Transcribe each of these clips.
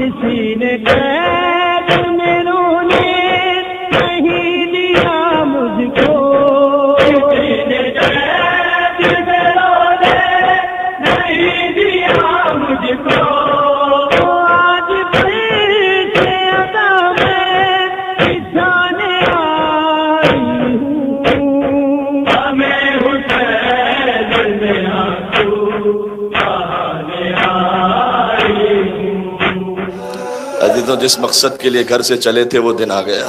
کسی نے قید میں رونے نہیں دیا مجھ کو، کسی نے قید میں رونے نہیں دیا مجھ کو، آج پھر سے ادا میں بچھانے آئی ہوں، ہمیں حسین میں آنسو بہانے آئی ہوں۔ عزیزوں، جس مقصد کے لیے گھر سے چلے تھے وہ دن آ گیا۔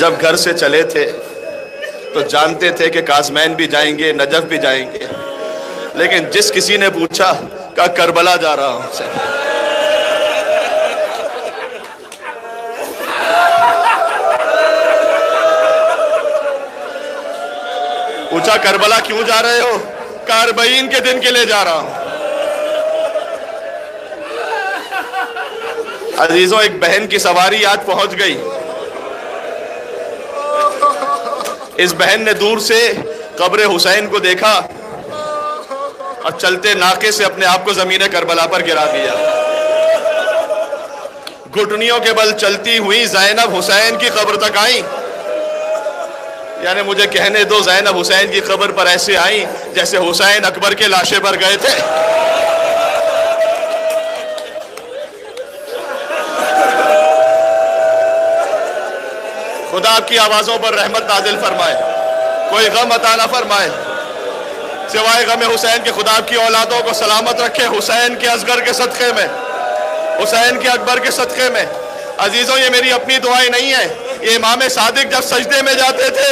جب گھر سے چلے تھے تو جانتے تھے کہ کاظمین بھی جائیں گے، نجف بھی جائیں گے، لیکن جس کسی نے پوچھا کہا کربلا جا رہا ہوں سے، پوچھا کربلا کیوں جا رہے ہو؟ کہا 40 کے دن کے لیے جا رہا ہوں۔ عزیزوں، ایک بہن کی سواری آج پہنچ گئی۔ اس بہن نے دور سے قبر حسین کو دیکھا اور چلتے ناقے سے اپنے آپ کو زمین کربلا پر گرا دیا۔ گھٹنیوں کے بل چلتی ہوئی زینب حسین کی قبر تک آئیں، یعنی مجھے کہنے دو زینب حسین کی قبر پر ایسے آئیں جیسے حسین اکبر کے لاشے پر گئے تھے۔ خدا آپ کی آوازوں پر رحمت نازل فرمائے، کوئی غم عطا نہ فرمائے سوائے غم حسین کے۔ خدا آپ کی اولادوں کو سلامت رکھے حسین کے اصغر کے صدقے میں، حسین کے اکبر کے صدقے میں۔ عزیزوں، یہ میری اپنی دعائیں نہیں ہیں، یہ امام صادق جب سجدے میں جاتے تھے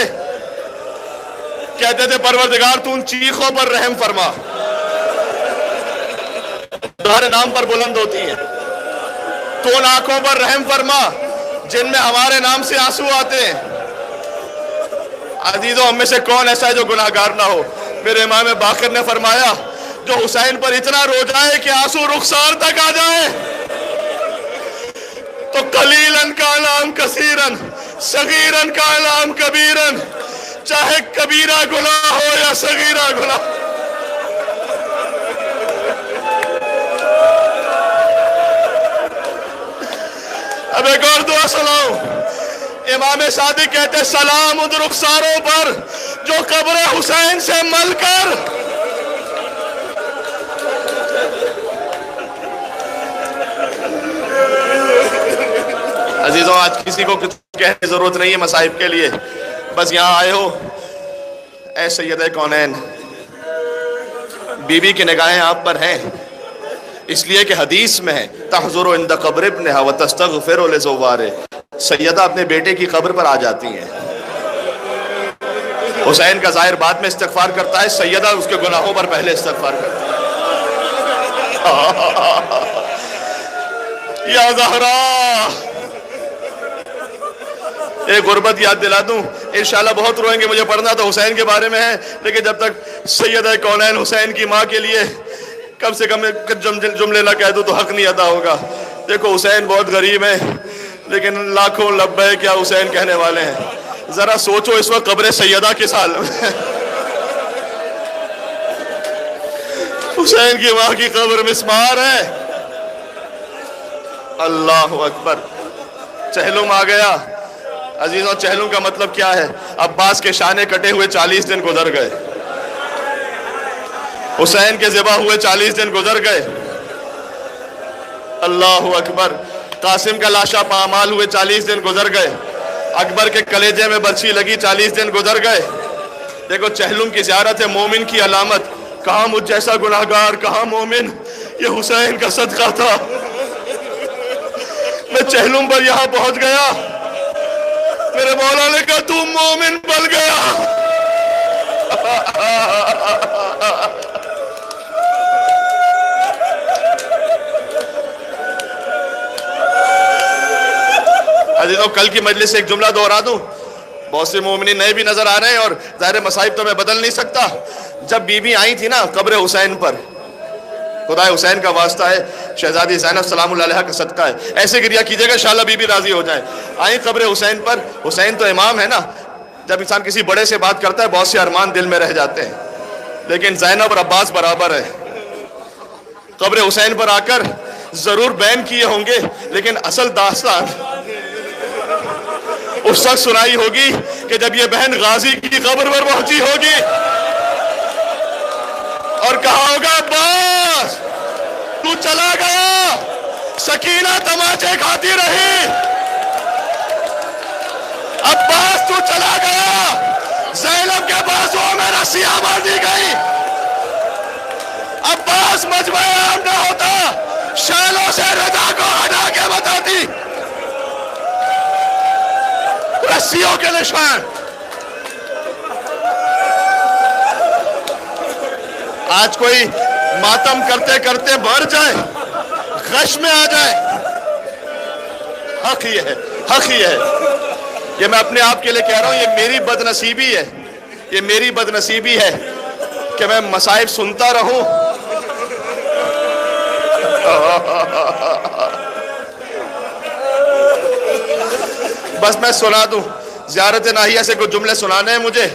کہتے تھے پروردگار تو ان چیخوں پر رحم فرما، تمہارے نام پر بلند ہوتی ہیں، تو ان آنکھوں پر رحم فرما جن میں ہمارے نام سے آنسو آتے ہیں۔ عزیزوں، ہم میں سے کون ایسا ہے جو گناہگار نہ ہو؟ میرے امام باقر نے فرمایا جو حسین پر اتنا رو جائے کہ آنسو رخسار تک آ جائے تو قلیلاً کا علام کثیراً صغیراً کا علام کبیراً، چاہے کبیرہ گناہ ہو یا صغیرہ گناہ۔ اب ایک اور دعا سناؤں، امام صادق کہتے سلام ان رخساروں پر جو قبر حسین سے مل کر عزیزوں، آج کسی کو کچھ کہنے کی ضرورت نہیں ہے مصائب کے لیے، بس یہاں آئے ہو اے سیدہ کونین، بی بی کی نگاہیں آپ پر ہیں اس لیے کہ حدیث میں ہے تحضر عند قبر ابنها وتستغفر لزواره، سیدہ اپنے بیٹے کی قبر پر آ جاتی ہیں۔ حسین کا ظاہر بعد میں استغفار کرتا ہے، سیدہ اس کے گناہوں پر پہلے استغفار کرتا ہے۔ یا زہرا، ایک غربت یاد دلا دوں، انشاءاللہ بہت روئیں گے، مجھے پڑھنا تو حسین کے بارے میں ہے، لیکن جب تک سیدہ کونین حسین کی ماں کے لیے کم سے کم جملے نہ کہہ دوں تو حق نہیں ادا ہوگا۔ دیکھو حسین بہت غریب ہے لیکن لاکھوں لبیک کیا حسین کہنے والے ہیں۔ ذرا سوچو اس وقت قبر سیدہ کس حال میں، حسین کی ماں کی قبر مسمار ہے۔ اللہ اکبر، چہلم آ گیا۔ عزیزوں، چہلم کا مطلب کیا ہے؟ عباس کے شانے کٹے ہوئے 40 دن گزر گئے، حسین کے ذبح ہوئے 40 دن گزر گئے۔ اللہ اکبر، قاسم کا لاشا پامال ہوئے 40 دن گزر گئے، اکبر کے کلیجے میں برچھی لگی 40 دن گزر گئے۔ دیکھو چہلم کی زیارت ہے مومن کی علامت، کہاں مجھ جیسا گناہگار، کہاں مومن، یہ حسین کا صدقہ تھا۔ میں چہلم پر یہاں پہنچ گیا، میرے مولا نے کہا تو مومن بن گیا۔ عزیزوں، کل کی مجلس سے ایک جملہ دوہرا دوں، بہت سے مومنین نئے بھی نظر آ رہے ہیں اور ظاہر مصائب تو میں بدل نہیں سکتا۔ جب بی بی آئی تھی نا قبر حسین پر، خدا حسین کا واسطہ ہے، شہزادی زینب سلام اللہ علیہ کا صدقہ ہے، ایسے گریہ کیجئے گا انشاءاللہ بی بی راضی ہو جائے۔ آئیں قبر حسین پر، حسین تو امام ہے نا، جب انسان کسی بڑے سے بات کرتا ہے بہت سے ارمان دل میں رہ جاتے ہیں۔ لیکن زینب اور عباس برابر ہے. قبر حسین پر آ کر ضرور بیان کیے ہوں گے، لیکن اصل داستان اس وقت سنائی ہوگی کہ جب یہ بہن غازی کی قبر پر پہنچی ہوگی اور کہا ہوگا عباس تو چلا گیا، سکینہ تماچے کھاتی رہی، عباس تو چلا گیا، زینب کے بازوں میں رسیاں باندھ دی گئی. عباس مجمع عام نہ ہوتا، شالوں سے رضا کو ہٹا کے بتاتی رسیوں کے نشان. آج کوئی ماتم کرتے کرتے مر جائے، غش میں آ جائے، حق یہ ہے، حق یہ ہے. یہ میں اپنے آپ کے لیے کہہ رہا ہوں، یہ میری بدنصیبی ہے، یہ میری بدنصیبی ہے کہ میں مصائب سنتا رہوں. بس میں سنا دوں، زیارت ناہیہ سے کچھ جملے سنانے ہیں مجھے.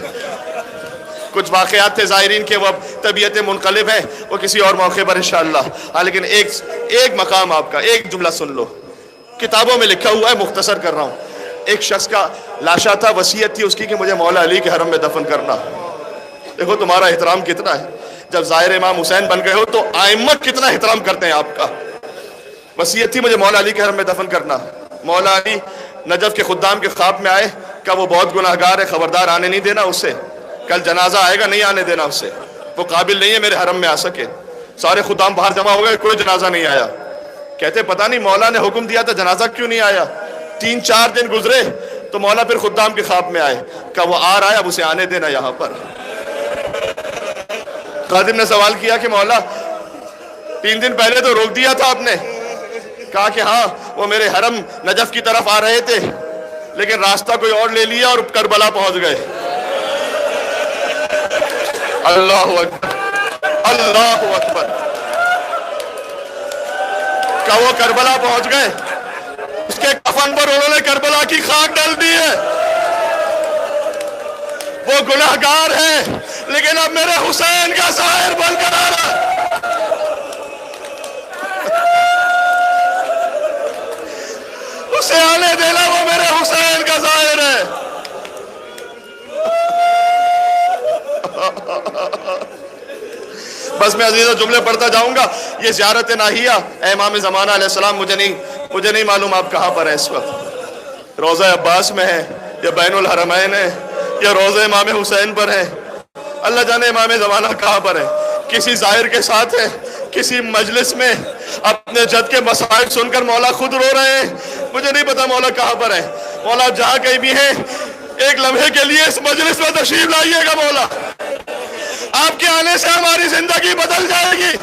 کچھ واقعات تھے زائرین کے، وہ اب طبیعت منقلب ہے، وہ کسی اور موقع پر انشاءاللہ. ہاں لیکن ایک مقام آپ کا، ایک جملہ سن لو. کتابوں میں لکھا ہوا ہے، مختصر کر رہا ہوں. ایک شخص کا لاشا تھا، وصیت تھی اس کی کہ مجھے مولا علی کے حرم میں دفن کرنا. دیکھو تمہارا احترام کتنا ہے، جب ظاہر امام حسین بن گئے ہو تو ائمہ کتنا احترام کرتے ہیں آپ کا. وصیت تھی مجھے مولا علی کے حرم میں دفن کرنا. مولا علی نجف کے خدام کے خواب میں آئے، کہ وہ بہت گناہگار ہے، خبردار آنے نہیں دینا اسے، کل جنازہ آئے گا، نہیں آنے دینا اسے، وہ قابل نہیں ہے میرے حرم میں آ سکے. سارے خدام باہر جمع ہو گئے، کوئی جنازہ نہیں آیا. کہتے پتہ نہیں مولا نے حکم دیا تھا، جنازہ کیوں نہیں آیا. 3-4 دن گزرے تو مولا پھر خدام کے خواب میں آئے، کہ وہ آ رہا ہے، اب اسے آنے دینا یہاں پر. خادم نے سوال کیا کہ مولا 3 دن پہلے تو روک دیا تھا آپ نے. کہا کہ ہاں وہ میرے حرم نجف کی طرف آ رہے تھے، لیکن راستہ کوئی اور لے لیا اور کربلا پہنچ گئے. اللہ اکبر، اللہ اکبر. کہ وہ کربلا پہنچ گئے، اس کے کفن پر انہوں نے کربلا کی خاک ڈال دی ہے. وہ گناہگار ہے، لیکن اب میرے حسین کا ظاہر بن کر آ رہا ہے. اسے آنے دینا، وہ میرے حسین کا ظاہر ہے. بس میں عزیزوں جملے پڑھتا جاؤں گا. یہ زیارت ناہیہ اے امام زمانہ علیہ السلام، مجھے نہیں معلوم آپ کہاں پر ہیں اس وقت. روضہ عباس میں ہے یا بین الحرمین ہے یا روضہ امام حسین پر ہے، اللہ جانے امام زمانہ کہاں پر ہے. کسی ظاہر کے ساتھ ہے، کسی مجلس میں اپنے جد کے مسائل سن کر مولا خود رو رہے ہیں. مجھے نہیں پتا مولا کہاں پر ہے. مولا جہاں کہیں بھی ہے، ایک لمحے کے لیے اس مجلس میں تشریف لائیے گا. مولا آپ کے آنے سے ہماری زندگی بدل جائے گی.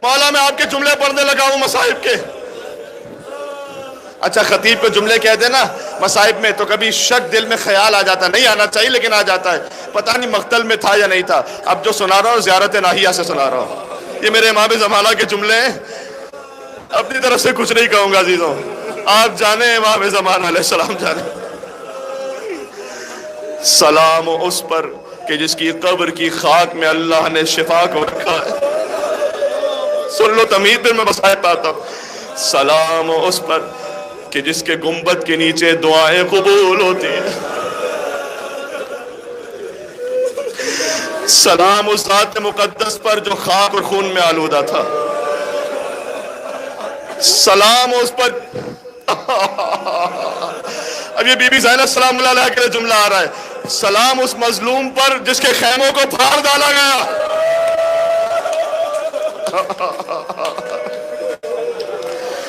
مولا میں آپ کے جملے پڑھنے لگا ہوں مصائب کے. اچھا خطیب پہ جملے کہتے ہیں نا مصائب میں، تو کبھی شک دل میں خیال آ جاتا ہے، نہیں آنا چاہیے لیکن آ جاتا ہے، پتہ نہیں مقتل میں تھا یا نہیں تھا. اب جو سنا رہا ہوں زیارت ناہیہ سے سنا رہا ہوں. یہ میرے امام زمانہ کے جملے ہیں، اپنی طرف سے کچھ نہیں کہوں گا عزیزوں، آپ جانے امام زمانہ علیہ السلام جانے. سلام اس پر کہ جس کی قبر کی خاک میں اللہ نے شفا کو رکھا ہے. سن لو تمہید، پھر میں مصائب پاتا ہوں. سلام اس پر کہ جس کے گنبد کے نیچے دعائیں قبول ہوتی ہیں. سلام اس ذات مقدس پر جو خاک اور خون میں آلودہ تھا. سلام اس پر اب یہ بی بی زینب سلام اللہ علیہ کے لیے جملہ آ رہا ہے. سلام اس مظلوم پر جس کے خیموں کو پھاڑ ڈالا گیا.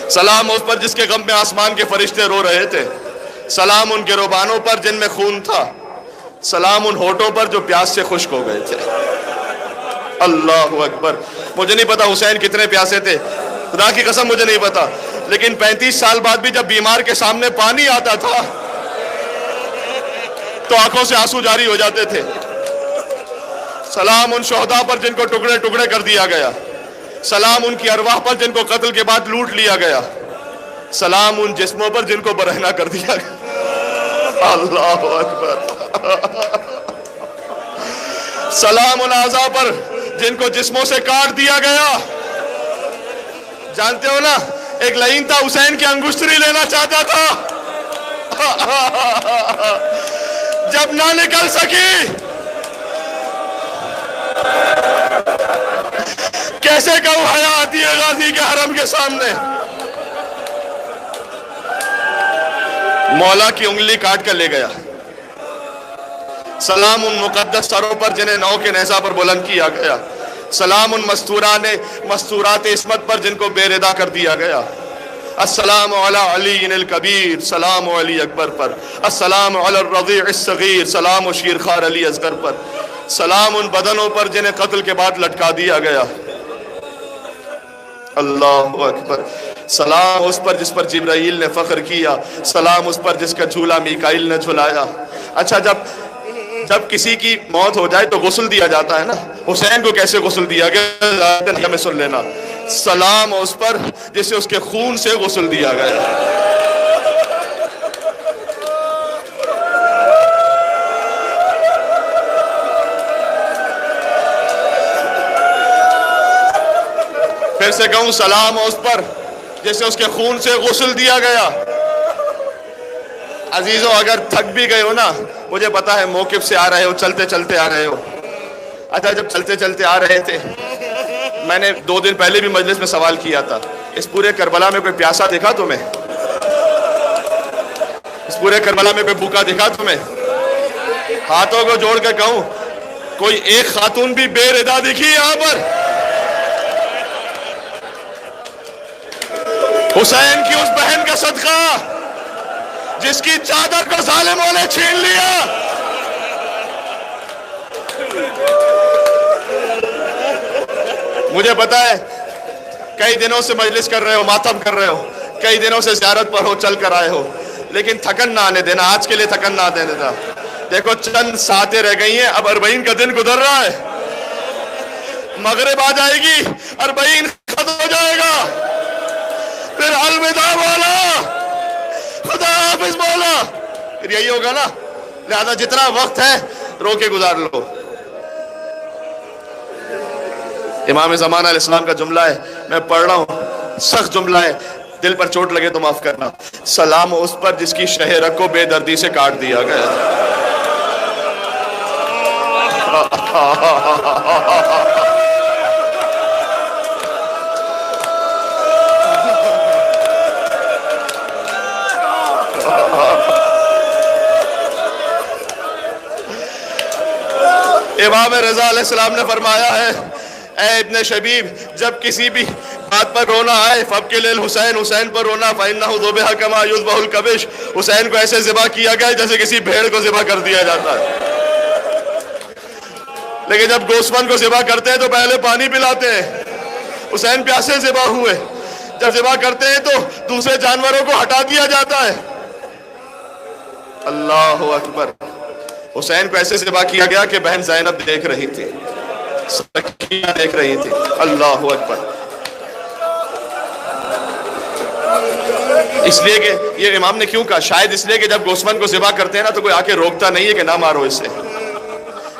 سلام اس پر جس کے غم میں آسمان کے فرشتے رو رہے تھے. سلام ان گروبانوں پر جن میں خون تھا. سلام ان ہونٹوں پر جو پیاس سے خشک ہو گئے تھے. اللہ اکبر. مجھے نہیں پتا حسین کتنے پیاسے تھے، خدا کی قسم مجھے نہیں پتا، لیکن 35 سال بعد بھی جب بیمار کے سامنے پانی آتا تھا تو آنکھوں سے آنسو جاری ہو جاتے تھے. سلام ان شہداء پر جن کو ٹکڑے ٹکڑے کر دیا گیا. سلام ان کی ارواح پر جن کو قتل کے بعد لوٹ لیا گیا. سلام ان جسموں پر جن کو برہنہ کر دیا گیا. اللہ اکبر. سلام ان اعضاء پر جن کو جسموں سے کاٹ دیا گیا. جانتے ہو نا ایک لعین تھا حسین کی انگشتری لینا چاہتا تھا, جب نہ نکل سکی کیسے کہوں حیا آتی ہے غازی کے حرم کے سامنے. مولا کی انگلی کاٹ کر لے گیا. سلام ان مقدس سروں پر جنہیں نو کے نیزہ پر بلند کیا گیا. سلام ان مستورات عصمت پر جن کو بے ردا کر دیا گیا. السلام علی علی الکبیر, سلام علی اکبر پر. السلام علی الرضیع الصغیر, سلام و شیرخوار علی اصغر پر. سلام ان بدنوں پر جنہیں قتل کے بعد لٹکا دیا گیا. اللہ اکبر. سلام اس پر جس پر جبرائیل نے فخر کیا. سلام اس پر جس کا جھولا میکائیل نے جھلایا. اچھا جب کسی کی موت ہو جائے تو غسل دیا جاتا ہے نا, حسین کو کیسے غسل دیا گیا ہمیں سن لینا. سلام اس پر جسے اس کے خون سے غسل دیا گیا. پھر سے کہوں سلام اس پر جسے اس کے خون سے غسل دیا گیا. عزیزوں اگر تھک بھی گئے ہو نا, مجھے پتا ہے موقف سے آ رہے ہو, چلتے چلتے آ رہے ہو. اچھا جب چلتے چلتے آ رہے تھے, میں نے 2 دن پہلے بھی مجلس میں سوال کیا تھا, اس پورے کربلا میں کوئی پیاسا دیکھا تمہیں؟ اس پورے کربلا میں کوئی بھوکا دیکھا تمہیں؟ ہاتھوں کو جوڑ کے کہوں کوئی ایک خاتون بھی بے ردا دکھی یہاں پر؟ حسین کی اس بہن کا صدقہ جس کی چادر کو ظالموں نے چھین لیا. مجھے پتا ہے کئی دنوں سے مجلس کر رہے ہو, ماتم کر رہے ہو, کئی دنوں سے زیارت پر ہو, چل کر آئے ہو, لیکن تھکن نہ آنے دینا. آج کے لیے تھکن نہ آنے دینا. دیکھو چند ساعتیں رہ گئی ہیں, اب 40 کا دن گزر رہا ہے, مغرب آ جائے گی, 40 ختم ہو جائے گا, پھر الوداع مولا, خدا حافظ مولا, پھر یہی ہوگا نا. لہذا جتنا وقت ہے رو کے گزار لو. امام زمانہ علیہ السلام کا جملہ ہے, میں پڑھ رہا ہوں, سخت جملہ ہے, دل پر چوٹ لگے تو معاف کرنا. سلام اس پر جس کی شہ رگ کو بے دردی سے کاٹ دیا گیا. امام رضا علیہ السلام نے فرمایا ہے, اے ابن شبیب, جب کسی بھی بات پر رونا آئے فابکل الحسین, حسین پر رونا, فإنہ ذبح کما یذبح الکبش, حسین کو ایسے ذبح کیا گیا جیسے کسی بھیڑ کو ذبح کر دیا جاتا ہے. لیکن جب گوسفند کو ذبح کرتے ہیں تو پہلے پانی پلاتے ہیں. حسین پیاسے ذبح ہوئے, جب ذبح کرتے ہیں تو دوسرے جانوروں کو ہٹا دیا جاتا ہے. اللہ اکبر. حسین کو ایسے ذبح کیا گیا کہ بہن زینب دیکھ رہی تھی, سکینہ دیکھ رہی تھی. اللہ اکبر. اس لیے کہ یہ امام نے کیوں کہا, شاید اس لیے کہ جب گوسفند کو ذبح کرتے ہیں نا تو کوئی آ کے روکتا نہیں ہے کہ نہ مارو اسے.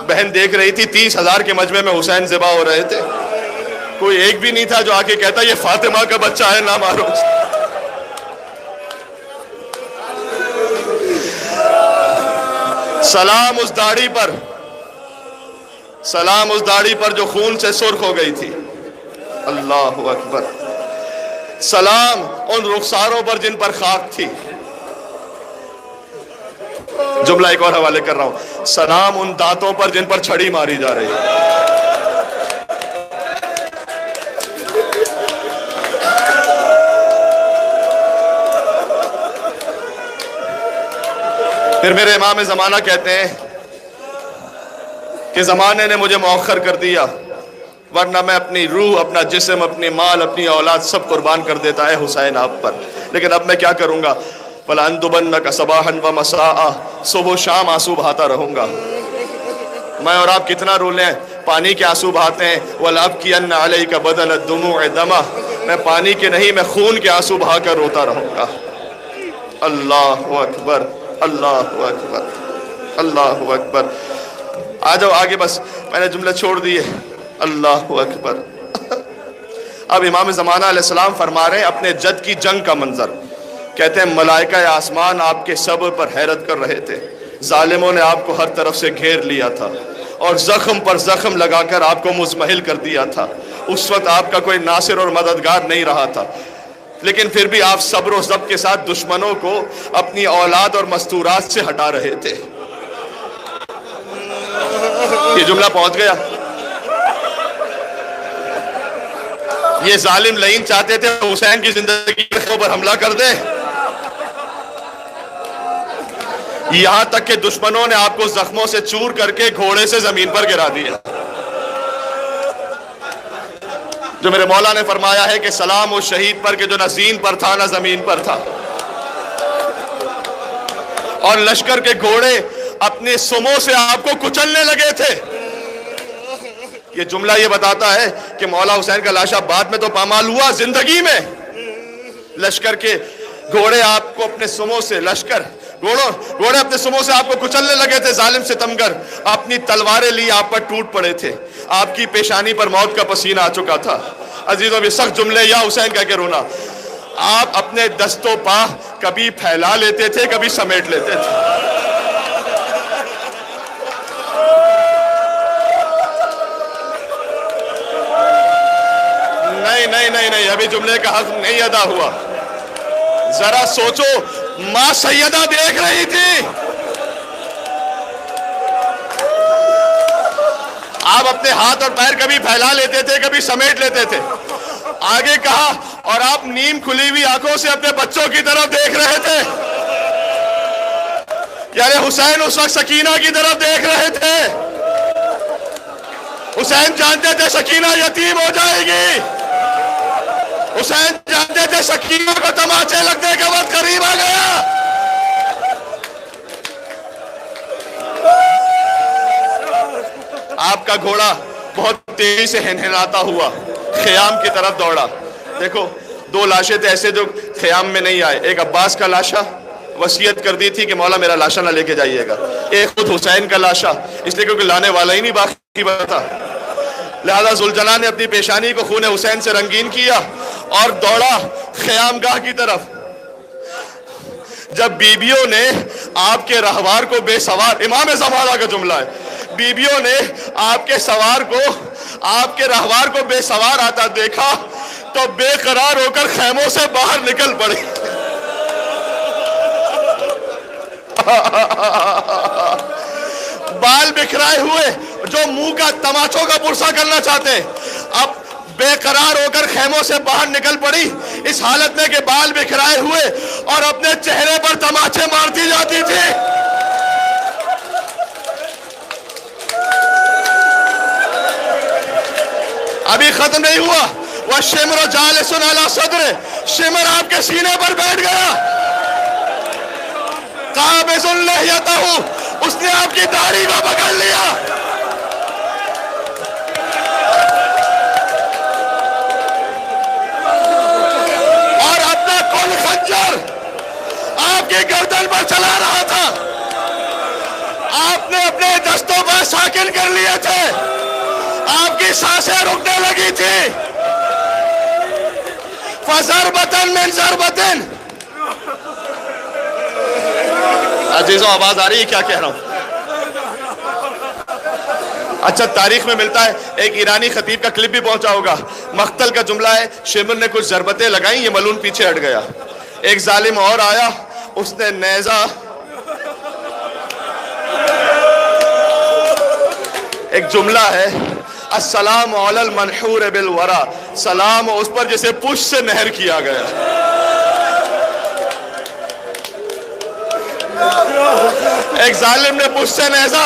بہن دیکھ رہی تھی, 30,000 کے مجمع میں حسین ذبح ہو رہے تھے, کوئی ایک بھی نہیں تھا جو آ کے کہتا یہ فاطمہ کا بچہ ہے, نہ مارو اسے. سلام اس داڑھی پر, سلام اس داڑھی پر جو خون سے سرخ ہو گئی تھی. اللہ اکبر. سلام ان رخساروں پر جن پر خاک تھی. جملہ ایک اور حوالے کر رہا ہوں, سلام ان دانتوں پر جن پر چھڑی ماری جا رہی ہے. پھر میرے امام زمانہ کہتے ہیں کہ زمانے نے مجھے مؤخر کر دیا, ورنہ میں اپنی روح, اپنا جسم, اپنی مال, اپنی اولاد سب قربان کر دیتا ہے حسین آپ پر. لیکن اب میں کیا کروں گا؟ فَلَأَنْدُبَنَّكَ صَبَاحًا وَمَسَاءً, صبح و شام آنسو بہاتا رہوں گا. میں اور آپ کتنا رو لیں, پانی کے آنسو بہاتے ہیں. وَلَأَبْكِيَنَّ عَلَيْكَ بَدَلَ الدُّمُوعِ دَمًا, میں پانی کے نہیں, میں خون کے آنسو بہا کر روتا رہوں گا. اللہ اکبر, اللہ اکبر, اللہ اکبر. آ جاؤ آگے، بس میں نے جملے چھوڑ دیے. اللہ اکبر. اب امام زمانہ علیہ السلام فرما رہے ہیں اپنے جد کی جنگ کا منظر. کہتے ہیں ملائکہ آسمان آپ کے صبر پر حیرت کر رہے تھے. ظالموں نے آپ کو ہر طرف سے گھیر لیا تھا اور زخم پر زخم لگا کر آپ کو مزمحل کر دیا تھا. اس وقت آپ کا کوئی ناصر اور مددگار نہیں رہا تھا، لیکن پھر بھی آپ صبر و ضبط کے ساتھ دشمنوں کو اپنی اولاد اور مستورات سے ہٹا رہے تھے. یہ جملہ پہنچ گیا. یہ ظالم لعین چاہتے تھے حسین کی زندگی پر حملہ کر دے، یہاں تک کہ دشمنوں نے آپ کو زخموں سے چور کر کے گھوڑے سے زمین پر گرا دیا. جو میرے مولا نے فرمایا ہے کہ سلام اس شہید پر کہ جو نہ زین پر تھا نہ زمین پر تھا. اور لشکر کے گھوڑے اپنے سموں سے آپ کو کچلنے لگے تھے. یہ جملہ یہ بتاتا ہے کہ مولا حسین کا لاشا بعد میں تو پامال ہوا، زندگی میں لشکر کے گھوڑے آپ کو اپنے سموں سے گھوڑے اپنے سموں سے آپ کو کچلنے لگے تھے. ظالم ستمگر اپنی تلواریں لی آپ پر ٹوٹ پڑے تھے. آپ کی پیشانی پر موت کا پسینہ آ چکا تھا. عزیزوں بھی سخت جملے یا حسین کہہ کے رونا. آپ اپنے دست و پا کبھی پھیلا لیتے تھے، کبھی سمیٹ لیتے تھے. نہیں، ابھی جملے کا حق نہیں ادا ہوا. ذرا سوچو، ماں سیدہ دیکھ رہی تھی. آپ اپنے ہاتھ اور پیر کبھی پھیلا لیتے تھے، کبھی سمیٹ لیتے تھے. آگے کہا اور آپ نیم کھلی ہوئی آنکھوں سے اپنے بچوں کی طرف دیکھ رہے تھے. یعنی حسین اس وقت سکینہ کی طرف دیکھ رہے تھے. حسین جانتے تھے سکینہ یتیم ہو جائے گی. حسین جانتے تھے سکینہ کو تماچے لگنے کا وقت قریب آ گیا. آپ کا گھوڑا بہت تیزی سے ہنہناتا ہوا خیام کی طرف دوڑا. دیکھو، دو لاشیں تھے ایسے جو خیام میں نہیں آئے. ایک عباس کا لاشا، وصیت کر دی تھی کہ مولا میرا لاشا نہ لے کے جائیے گا. ایک خود حسین کا لاشا، اس لیے کیونکہ لانے والا ہی نہیں باقی بتا. لہذا ذوالجلال نے اپنی پیشانی کو خون حسین سے رنگین کیا اور دوڑا خیام گاہ کی طرف. جب بیبیوں نے آپ کے رہوار کو بے سوار، امام زمانہ کا جملہ ہے، بیبیوں نے آپ کے رہوار کو بے سوار آتا دیکھا تو بے قرار ہو کر خیموں سے باہر نکل پڑی. بال بکھرائے ہوئے جو منہ کا تماچوں کا پرسا کرنا چاہتے ہیں، اب بے قرار ہو کر خیموں سے باہر نکل پڑی اس حالت میں کہ بال بکھرائے ہوئے اور اپنے چہرے پر تماچے مارتی جاتی تھی. ابھی ختم نہیں ہوا. وَالشِّمْرُ جَالِسٌ عَلَى صَدْرِ، شمر آپ کے سینے پر بیٹھ گیا. قَابِضٌ لِحْيَتَهُ، اس نے آپ کی داڑھی کو پکڑ لیا. اور اپنا کل خنجر آپ کی گردن پر چلا رہا تھا. آپ نے اپنے دستوں پر ساکن کر لیے تھے. آپ کی سانسیں رکنے لگی تھی. فَضَرْبَةً مِّن ضَرْبَةٍ. عزیزوں آواز آ رہی ہے کیا کہہ رہا ہوں؟ اچھا، تاریخ میں ملتا ہے ایک ایرانی خطیب کا کلپ بھی پہنچا ہوگا. مقتل کا جملہ ہے، شمر نے کچھ ضربتیں لگائیں، یہ ملعون پیچھے ہٹ گیا. ایک ظالم اور آیا، اس نے نیزہ، ایک جملہ ہے السلام علی المنحور بالورا، سلام اس پر جسے پشت سے نہر کیا گیا. ایک ظالم نے پشت سے نیزہ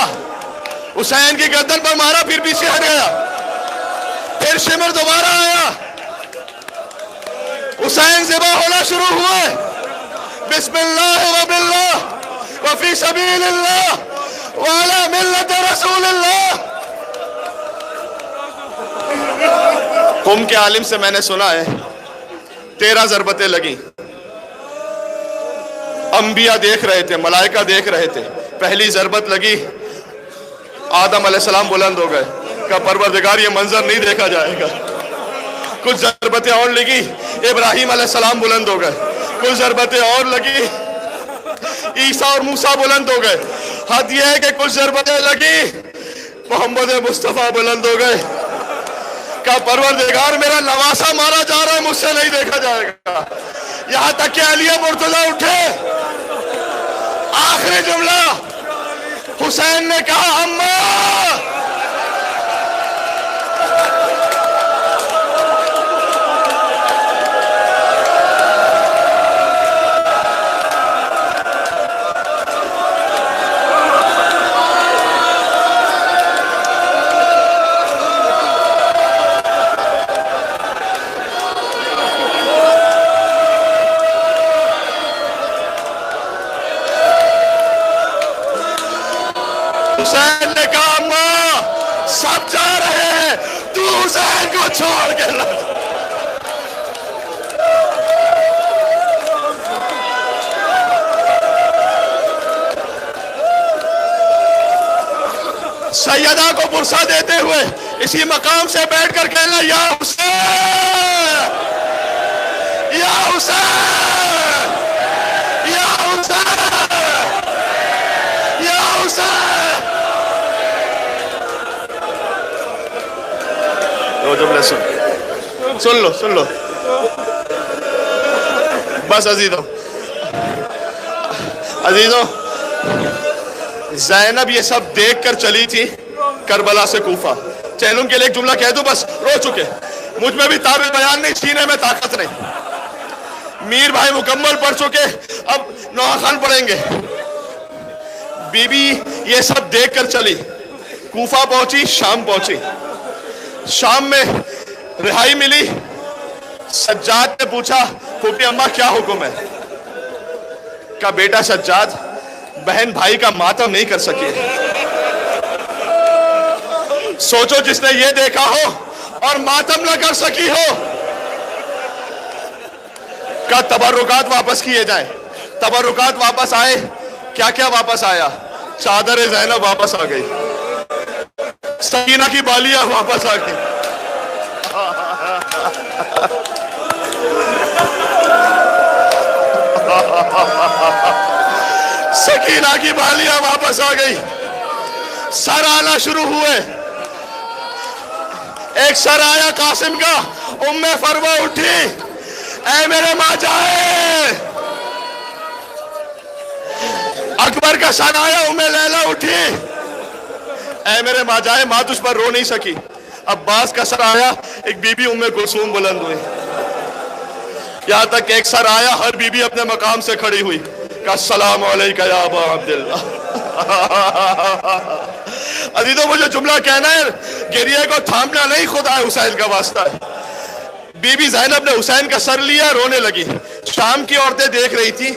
حسین کی گردن پر مارا، پھر پیچھے ہٹ گیا. پھر شمر دوبارہ آیا، حسین ذبح ہونا شروع ہوئے. بسم اللہ و باللہ وفی سبیل اللہ وعلی ملت رسول اللہ. قم کے عالم سے میں نے سنا ہے 13 ضربتیں لگیں. انبیاء دیکھ رہے تھے، ملائکہ دیکھ رہے تھے. پہلی ضربت لگی آدم علیہ السلام بلند ہو گئے، کہا پروردگار یہ منظر نہیں دیکھا جائے گا۔ کچھ ضربتیں اور لگی، ابراہیم علیہ السلام بلند ہو گئے، کچھ ضربتیں اور لگی، عیسیٰ اور موسیٰ بلند ہو گئے۔ حد یہ ہے کہ کچھ ضربتیں لگی، محمد مصطفیٰ بلند ہو گئے، کہا پروردگار میرا نواسا مارا جا رہا ہے، مجھ سے نہیں دیکھا جائے گا۔ یہاں تک کہ علی مرتضیٰ اٹھے، آخری جملہ حسین نے کہا اماں، حسین نے کہا اماں سب جا رہے ہیں، تو حسین کو چھوڑ کے لڑ۔ سیدہ کو پرسہ دیتے ہوئے اسی مقام سے بیٹھ کر کہنا یا حسین، یا حسین، یا حسین، یا حسین۔ دو جملے سن لو بس عزیزوں، زینب یہ سب دیکھ کر چلی تھی کربلا سے کوفہ۔ چہلم کے لیے ایک جملہ کہہ دوں، بس رو چکے، مجھ میں بھی تعبیر بیان نہیں، سینے میں طاقت نہیں۔ میر بھائی مکمل پڑھ چکے، اب نوحہ خان پڑھیں گے۔ بی بی یہ سب دیکھ کر چلی، کوفہ پہنچی، شام پہنچی۔ شام میں رہائی ملی، سجاد نے پوچھا پھوپھی اماں کیا حکم ہے؟ کہا بیٹا سجاد، بہن بھائی کا ماتم نہیں کر سکی۔ سوچو جس نے یہ دیکھا ہو اور ماتم نہ کر سکی ہو۔ کہا تبرکات واپس کیے جائیں۔ تبرکات واپس آئے، کیا کیا واپس آیا؟ چادر زینب واپس آ گئی، سکینہ کی بالیاں واپس آ گئی، سکینہ کی بالیاں واپس آ گئی، سر آنا شروع ہوئے۔ ایک سر آیا قاسم کا، ام فروہ اٹھی، اے میرے ماں جائے۔ اکبر کا سر آیا، ام لیلہ اٹھی، اے میرے ماں جائے، ماں تجھ پر رو نہیں سکی۔ عباس کا سر آیا، ایک بی بی ام کلثوم بلند ہوئی، یہاں تک کہ ایک سر آیا، ہر بی بی اپنے مقام سے کھڑی ہوئی، کہا السلام علیکہ یا ابا عبداللہ۔ عزیزوں مجھے جملہ کہنا ہے، گریہ کو تھامنا نہیں، خدا حسین کا واسطہ ہے۔ بی بی زینب نے حسین کا سر لیا، رونے لگی۔ شام کی عورتیں دیکھ رہی تھی،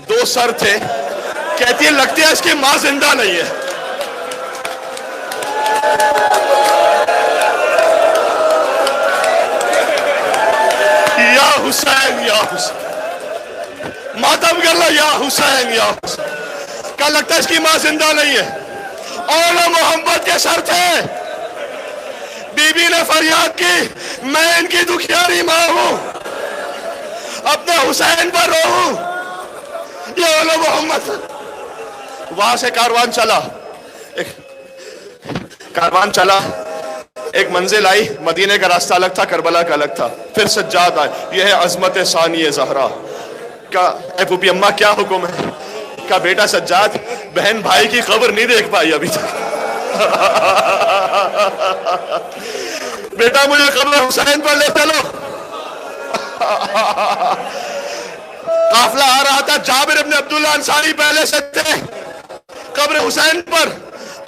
دو سر تھے، کہتی ہے لگتی ہے اس کی ماں زندہ نہیں ہے۔ یا حسین، یا حسین، ماتم کر لو، یا حسین، یا حسین۔ کہا لگتا ہے اس کی ماں زندہ نہیں ہے۔ اولا محمد کے سر تھے۔ بی بی نے فریاد کی، میں ان کی دکھیاری ماں ہوں، اپنے حسین پر رو ہوں، یہ اولا محمد۔ وہاں سے کاروان چلا، ایک منزل آئی، مدینے کا راستہ الگ تھا، کربلا کا الگ تھا۔ پھر سجاد آئے، یہ ہے عظمت ثانی زہرا۔ کہا اے پھوپھی اماں کیا حکم ہے؟ کہا بیٹا سجاد، بہن بھائی کی قبر نہیں دیکھ پائی ابھی تک، بیٹا مجھے قبر حسین پر لے چلو۔ قافلہ آ رہا تھا، جابر ابن عبداللہ انصاری پہلے سے تھے قبر حسین پر۔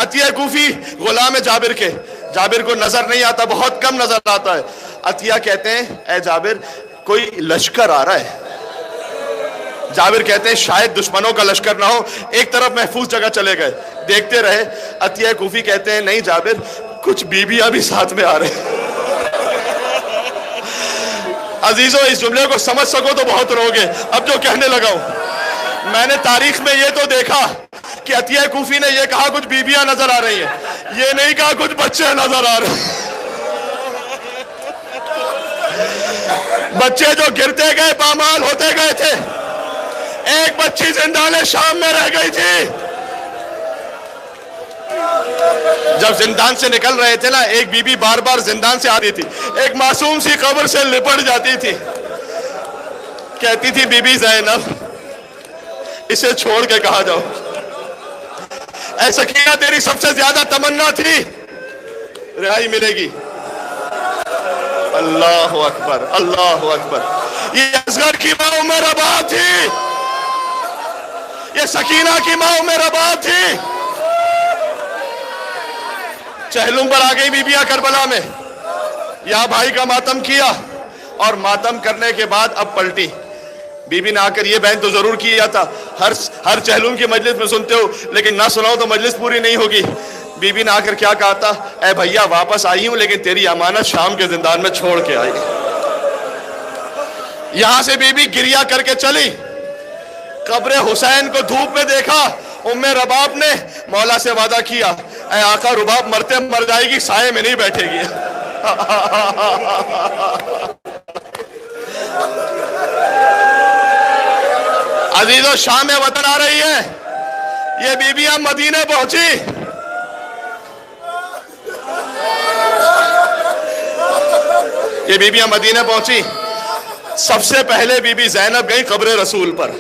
عطیہ کوفی غلام جابر کے، جابر کو نظر نہیں آتا، بہت کم نظر آتا ہے۔ عطیہ کہتے ہیں اے جابر کوئی لشکر آ رہا ہے۔ جابر کہتے ہیں شاید دشمنوں کا لشکر نہ ہو، ایک طرف محفوظ جگہ چلے گئے، دیکھتے رہے۔ عطیہ کوفی کہتے ہیں نہیں جابر، کچھ بیویاں بھی ساتھ میں آ رہے ہیں۔ عزیزوں اس جملے کو سمجھ سکو تو بہت روگے۔ اب جو کہنے لگا ہوں، میں نے تاریخ میں یہ تو دیکھا کہ عطیہ کوفی نے یہ کہا کچھ بیویاں نظر آ رہی ہیں، یہ نہیں کہا کچھ بچے نظر آ رہے ہیں۔ بچے جو گرتے گئے پامال ہوتے گئے تھے، ایک بچی زندان شام میں رہ گئی تھی۔ جب زندان سے نکل رہے تھے نا، ایک بی بی بار بار زندان سے آتی تھی، ایک معصوم سی قبر سے لپٹ جاتی تھی، کہتی تھی بی بی زینب اسے چھوڑ کے کہاں جاؤ، اے سکینہ تیری سب سے زیادہ تمنا تھی رہائی ملے گی۔ اللہ اکبر، اللہ اکبر۔ یہ اصغر کی ماں ام رباح تھی، یہ سکینہ کی ماں ام رباح تھی۔ چہلم پر آ گئی بیبیاں کربلا میں، یہاں بھائی کا ماتم کیا، اور ماتم کرنے کے بعد اب پلٹی۔ بی بی نے آ کر یہ بیان تو ضرور کیا تھا، ہر چہلم کی مجلس میں سنتے ہو لیکن نہ سناؤ تو مجلس پوری نہیں ہوگی۔ بی بی نے آ کر کیا کہا تھا، اے بھیا واپس آئی ہوں لیکن تیری امانت شام کے زندان میں چھوڑ کے آئی۔ یہاں سے بی بی گریہ کر کے چلی، قبر حسین کو دھوپ میں دیکھا، ام رباب نے مولا سے وعدہ کیا، اے آقا رباب مرتے مر جائے گی، سائے میں نہیں بیٹھے گی۔ عزیزو شام وطن آ رہی ہے، یہ بیبیاں مدینے پہنچی، یہ بیبیاں مدینے پہنچی۔ سب سے پہلے بی بی زینب گئی قبر رسول پر،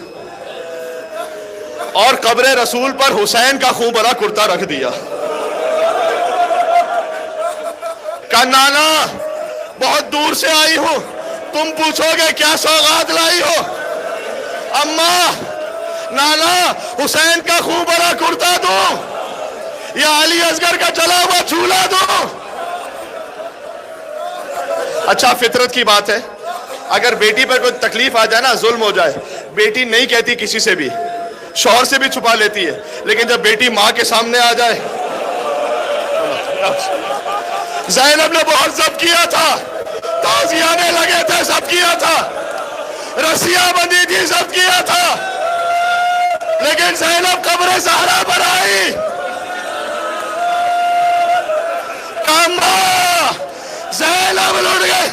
اور قبر رسول پر حسین کا خون بھرا کرتا رکھ دیا۔ کہا نانا بہت دور سے آئی ہوں، تم پوچھو گے کیا سوغات لائی ہو؟ اماں نانا حسین کا خون بھرا کرتا دو یا علی اصغر کا جلا ہوا جھولا دو؟ اچھا فطرت کی بات ہے، اگر بیٹی پر کوئی تکلیف آ جائے نا، ظلم ہو جائے، بیٹی نہیں کہتی کسی سے بھی، شوہر سے بھی چھپا لیتی ہے، لیکن جب بیٹی ماں کے سامنے آ جائے۔ زینب نے بہت ضبط کیا تھا، تازیانے لگے تھے، سب کیا تھا، رسیاں بندی تھی، سب کیا تھا، لیکن زینب قبر زہرا پر آئی، زینب لٹ گئی،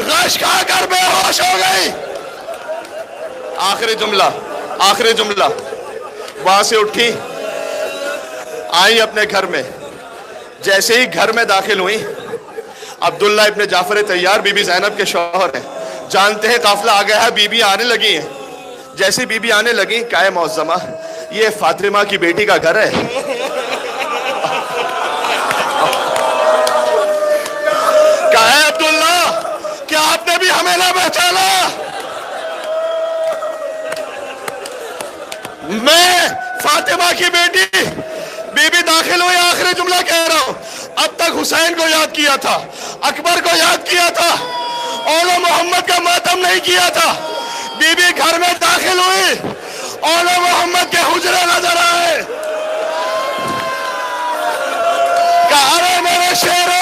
غش کھا کر بے ہوش ہو گئی۔ آخری جملہ، وہاں سے اٹھی، آئی اپنے گھر میں، جیسے ہی گھر میں داخل ہوئی، عبداللہ ابن جعفر طیار بی بی زینب کے شوہر ہیں، جانتے ہیں قافلہ آ گیا ہے، بی بی آنے لگی ہیں۔ جیسے بی بی آنے لگی، کہا اے معظمہ یہ فاطمہ کی بیٹی کا گھر ہے؟ کہا اے عبداللہ کیا آپ نے بھی ہمیں نہ پہچانا؟ میں فاطمہ کی بیٹی۔ بی بی داخل ہوئی، آخری جملہ کہہ رہا ہوں، اب تک حسین کو یاد کیا تھا، اکبر کو یاد کیا تھا، اول محمد کا ماتم نہیں کیا تھا۔ بی بی گھر میں داخل ہوئی، اول محمد کے حجرے نظر آئے، کہا ارے میرے شیرو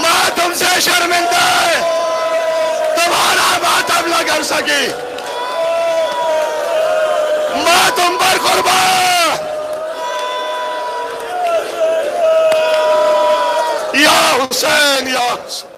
ماں تم سے شرمندہ ہے، تمہارا ماتم نہ کر سکی، ماں تم پر قربان، یا حسین یا حسین۔